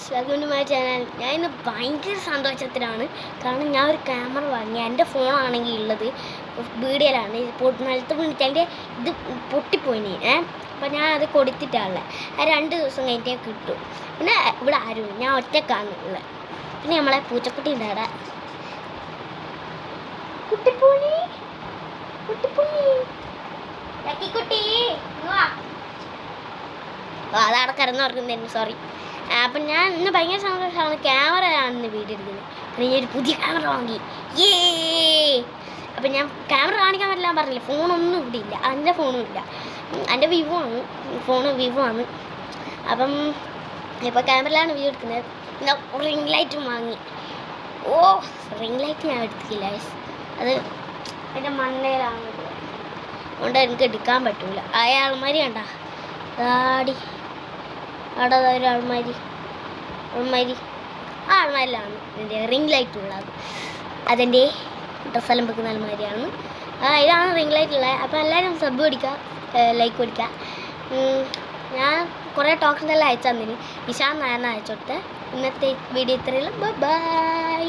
Guys, welcome to my channel. ഞാൻ ഇന്ന് ഭയങ്കര സന്തോഷത്തിലാണ്. കാരണം ഞാൻ ഒരു ക്യാമറ വാങ്ങി. എൻ്റെ ഫോണാണെങ്കിൽ ഉള്ളത് വീഡിയോയിലാണ്. നിലത്ത് വീണിട്ട് എൻ്റെ ഇത് പൊട്ടിപ്പോയിനി. അപ്പോൾ ഞാൻ അത് കൊടുത്തിട്ടാണുള്ളത്. അത് 2 ദിവസം കഴിഞ്ഞേ കിട്ടും. പിന്നെ ഇവിടെ ആരും ഞാൻ ഒറ്റക്കാണ് ഉള്ളത്. പിന്നെ നമ്മളെ പൂച്ചക്കുട്ടി ഉണ്ട് അവിടെ. കുട്ടിപ്പൂണി കുട്ടിപ്പൂണി കുട്ടി അതവിടെ കിടന്നുറങ്ങുന്നതായിരുന്നു. സോറി. അപ്പം ഞാൻ ഇന്ന് ഭയങ്കര സന്തോഷമാണ്. ക്യാമറയാണ് ഇന്ന് വീഡിയോ എടുക്കുന്നത്. പിന്നെ ഞാൻ ഒരു പുതിയ ക്യാമറ വാങ്ങി. അപ്പം ഞാൻ ക്യാമറ കാണിക്കാൻ പറ്റില്ല പറഞ്ഞില്ല. ഫോണൊന്നും ഇവിടെ ഇല്ല. എൻ്റെ ഫോണും ഇല്ല. എൻ്റെ വിവോ ആണ് ഫോണ്. വിവോ ആണ്. അപ്പം ഇപ്പോൾ ക്യാമറയിലാണ് വീഡിയോ എടുക്കുന്നത്. പിന്നെ റിംഗ് ലൈറ്റും വാങ്ങി. റിംഗ് ലൈറ്റ് ഞാൻ എടുത്തില്ല. അത് എൻ്റെ മണ്ണയിലാണ്. അതുകൊണ്ട് എനിക്ക് എടുക്കാൻ പറ്റില്ല. അയാൾമാരി കണ്ട ഗാടി അവിടെ ഒരു അൾമാരി ആ അൾമാരിലാണ് എൻ്റെ റിംഗ് ലൈറ്റ് ഉള്ളത്. അതെൻ്റെ ഡ്രസ്സെല്ലാം വെക്കുന്ന അൾമാരിയാണ്. ഇതാണ് റിംഗ് ലൈറ്റ് ഉള്ളത്. അപ്പോൾ എല്ലാവരും സബ് പഠിക്കുക, ലൈക്ക് പഠിക്കുക. ഞാൻ കുറേ ടോക്കൺസ് എല്ലാം അയച്ചു തന്നിന്. ഇഷാൻ നായറിന് അയച്ചു കൊടുത്ത്. ഇന്നത്തെ വീഡിയോ ഇത്രയുള്ളൂ. ബൈ.